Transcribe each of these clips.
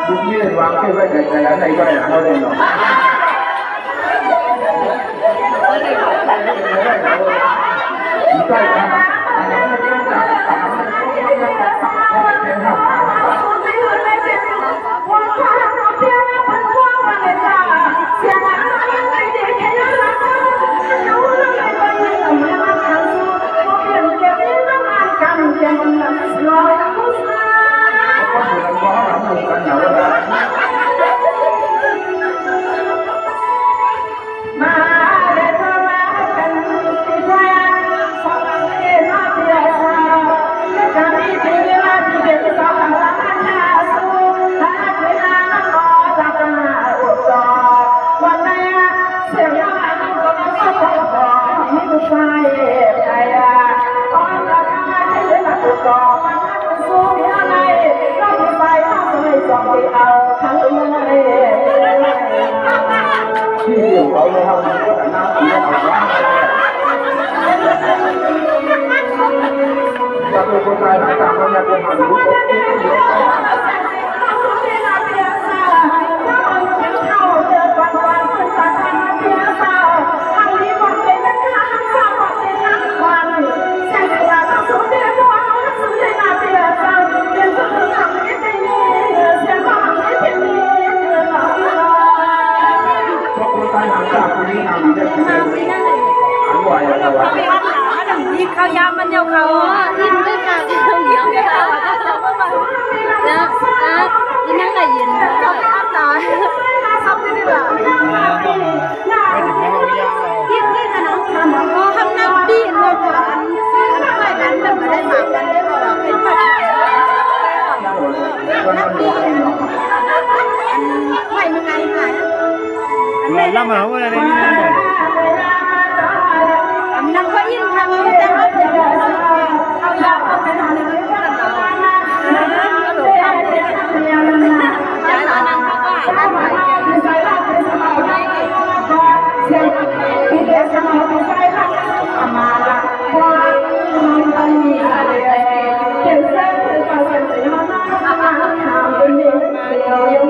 บุญยืนวางแค่ไว้ใจแล้วในก็ได้เขาเลยเนาะใช่ครับข้าวยามมันเดียวเขาอินด้วยค่ะข้าวเหนียวเนี่ยค่ะแล้วอินนั่งไหนเย็นก็อาบน้ำซับได้หรออินนี่ค่ะน้องก็ทำน้ำปีนเลยค่ะน้ำไหลนั้นแบบไม่ได้หมักกันได้บอกว่าเป็นผัดน้ำปีนไหลยังไงคะแล้วมาว่าอะไรนี่นั่งก็อินค่ะว่าไม่ได้รับเดี๋ยวเอายาเข้าไปนอนเลยก็ได้ก็หลบเข้าไปย้ายหลานนั่งเข้าไปได้ไหมใส่ผ้าเป็นสมัยได้เสียงที่เด็กสมัยเป็นใส่ผ้ามาละว่ามันมีอะไรเป็นเส้นเป็นภาษาเสียงมันทำเป็นเรื่องเดียวยัง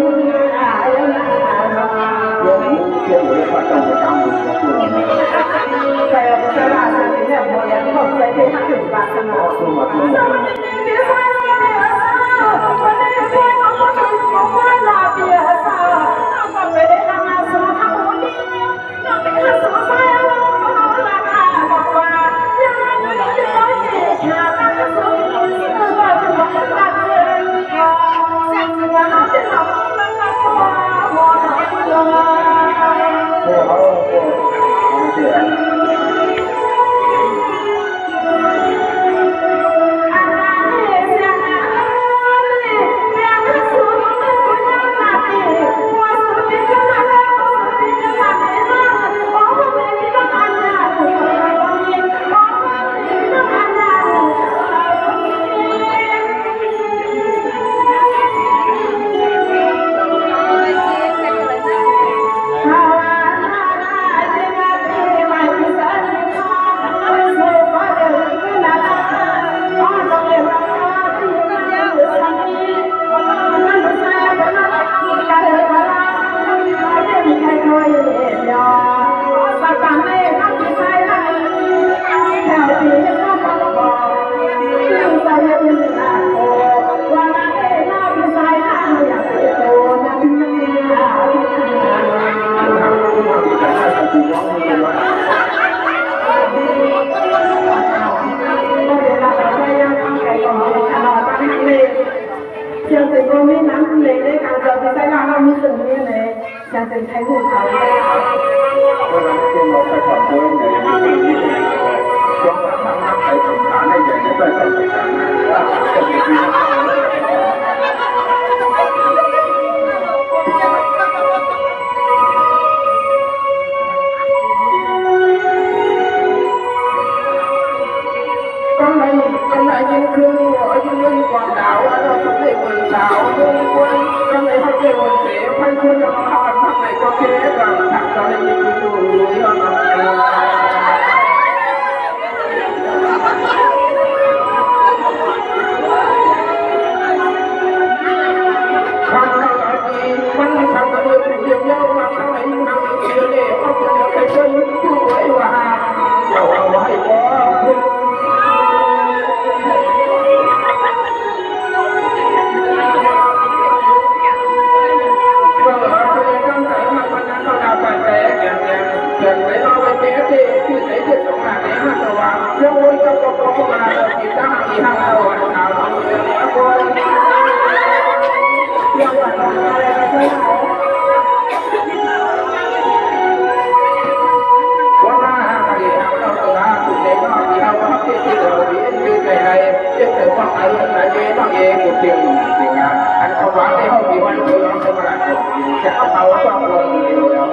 จะเอาเขาต้องลงเดียวแล้ว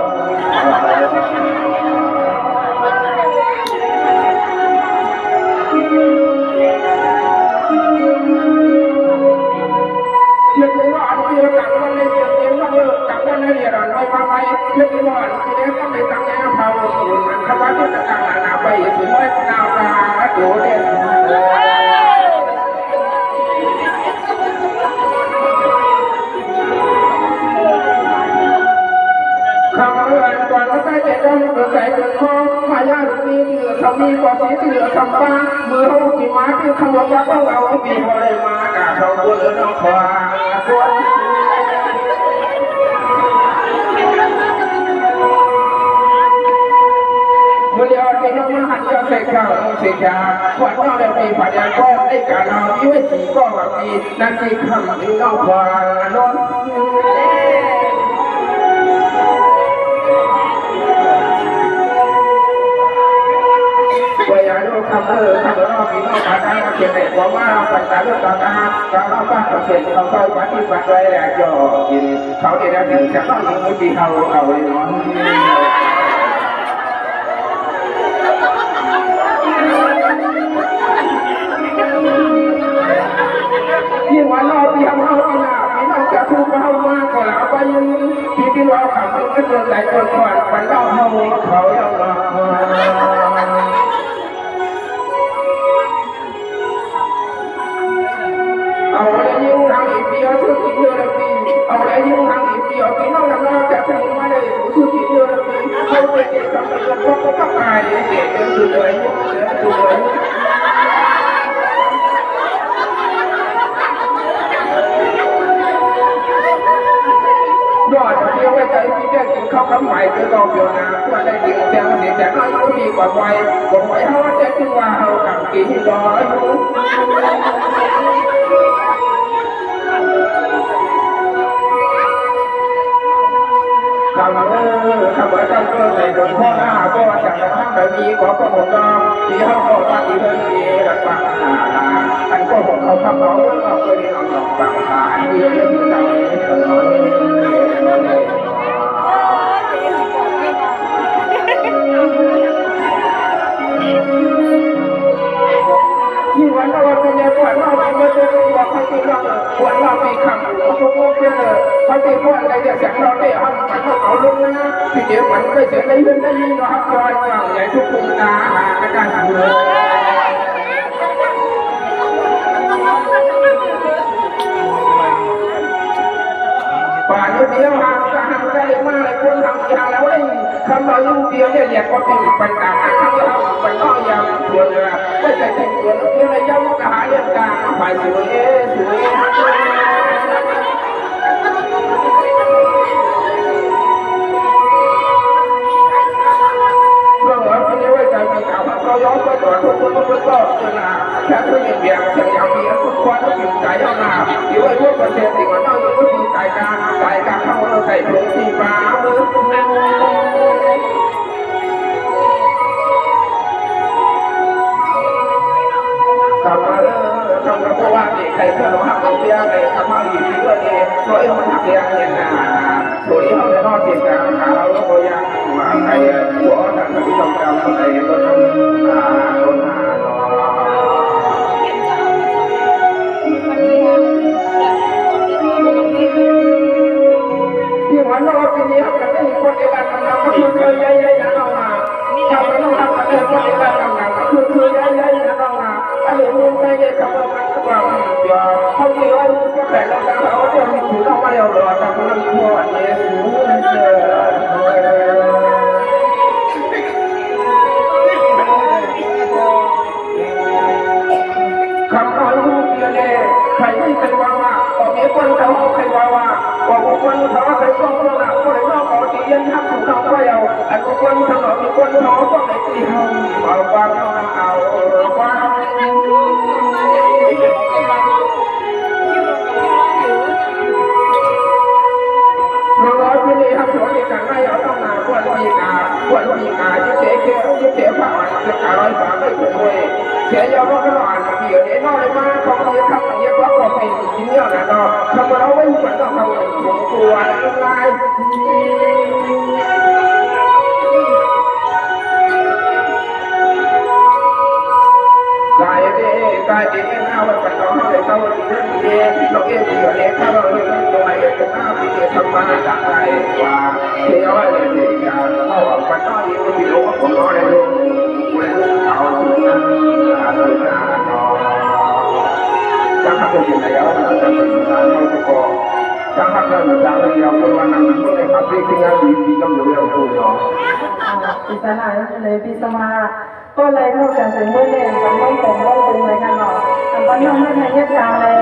เชื่อว่าอันเดียวกันวันนี้เชื่อว่าเยอะกันวันนี้เรียนอะไรมาไหมเชื่อว่าอันเดียวกันในตั้งใจเอาเขาคำว่าที่จะต่างหน้าไปสุดท้ายดาวตาดูเนี่ยคำว่าอันก่อนเราได้เด็กเราเกิดใจเกิดคอมายาลูกนี้เหลือสามีกว่าสีเหลือสำบ้ามือเขาขี่ม้าที่ขบวนว่าเขาเราปีหัวเลยมาด่าเขาบนน้องควายบนเมื่อเดียวที่น้องหันยาเสกข้าวเสกยาขวัญน้องได้ปีผัดยาก็ได้การเราที่ไว้สีก็แบบปีนั่นที่คำที่น้องควายนนวยาโยคำคำร้องมีน้องอาจารย์เขียนในความว่าปัญจาเรื่องต่างๆการรับบ้านเสร็จเขาเข้าปฏิบัติไว้แล้วจ่อกินเขาได้ได้ถึงจะต้องยิงมือปีเขาเอาเลยเนาะยิ่งวันนอกปีเขาเข้าปีหน้าปีนอกจะคู่เขามากกว่าเราไปยังปีที่เราขับมันก็เกินใจก่อนปันนอกเขาอย่างเราเอาอะไรยิ่งทางอีกปีเอาสุดที่เดือนละปีเอาอะไรยิ่งทางอีกปีเอาปีนอกนอกจากถึงมาได้สุดที่เดือนละปีเขาเป็นเด็กทำเป็นคนก็ตายเด็กเดินสุดเลยเดินสุดเลยยอดเดียวไว้ใจพี่แก่กินข้าวคำใหม่คือเราเดียวนะว่าได้กินเสียงเสียงแต่น้อยก็มีกว่าไว้กว่าไว้เขาจะคิดว่าเขากับกินรออยู่คำว่าเจ้าเกิดในโดนพ่อหน้าก็จากกระทั่งแบบนี้ก็ประมงก็ที่เขาบอกว่าที่เพิ่งมีรักษาอันก็บอกเขาทำเขาเรื่องเราเคยได้ลองต่างๆอันนี้เรื่องที่เราไม่เคยที่วันเราเป็นเนี่ยวันเราเป็นเนี่ยว่าเขาตีเราวันเรามีคำเขาพูดเยอะเขาตีพูดอะไรเนี่ยเสียงเราได้ห้องมันเขาลงนะที่เดี๋ยวมันไม่เสียได้ยินได้ยินนะครับจอยว่าใหญ่ทุกคนตาหาในการทำเลยป่านนี้เดียวหางจะหางใจมากเลยคนทำยาแล้วไอ้คำเรายุ่งเดียวเนี่ยเรียกว่าเป็นปัญหาคำเราเป็นข้อยาวส่วนเลยไม่ใช่สิ่งส่วนเพียงระยะมุกหาเรื่องการฝ่ายสวยสวยเรื่องเราที่นี้ไว้ใจมีข่าวเราย้อนไปก่อนทุกคนก็ชนะแค่ผู้หญิงเบียงเสียงยาวเบียงทุกคนต้องอยู่ใจเอาหน้าที่ไว้พวกประเทศที่มันต้องอยู่ก็มีใจการเข้าเราใส่ถุงสีฟ้าคำเพราะว่าใครเพื่อนเราหักเราเสียในคำว่าอยู่ที่เรื่องนี้ตัวเองมันหักเสียเนี่ยนะตัวนี้เขาจะนอกเสียการเขาแล้วก็ยังมาใครหัวทางที่ต้องการเราใส่ก็ต้องคนหาที่วันเราปีนี้เขาจะได้คนเดียวกันทำก็คือเคยย้ายๆเรามาถ้าเราต้องทำกันเองคนเดียวกันทำก็คือย้ายๆเรามาไอ้เรื่องไม่ได้คำว่ามันก็ว่าเดี๋ยวเขาเรียกว่าก็แข่งกันเขาเดี๋ยวมีถูกต้องมาเดี๋ยวรอแต่คนนั้นพวกนี้สูงคำน้อยลูกเดียวเนี่ยใครไม่เคยว่าก็มีคนเขาเคยว่าก็คนเขาเคยฟ้องเราหนักก็เลยนอกออกที่ยันทับถูกต้องก็เอาไอ้คนถนนมีคนเขาก็ไม่ตีเขาเอาความเอาความเราที่นี่ครับสวนกันไม่เอาต้องนาควรมีกาจะเสียเกี่ยวจะเสียผ่านจะการร้อยผ่านไม่ถูกเลยเสียยอมก็อ่านเกี่ยวเนี่ยนอกเลยมาเขาเรียกครับเรียกว่าก็เป็นชิ้นเดียวนะเนาะทำเราไม่เหมือนต้องทำผมกลัวอะไร Cái nào mà phải có để sau thì nó kia thì ở đây khác rồi tôi hay cái nào thì thằng mà đã lại và thì nó là gì à họ phải có những cái điều của nó đây luôn quên họ rồi nó chẳng hạn cái này đó là cái mình là nó có chẳng hạn là người ta bây giờ tôi là nằm cái này học đi cái gì thì trong điều đó tôi nó อิสระเลยพิสมาก็เลยเข้ากันถึงเมื่อเรียนกับน้องผมน้องคุณเลยกันเนาะอันตอนนี้ไม่ได้เงียบยาวเลย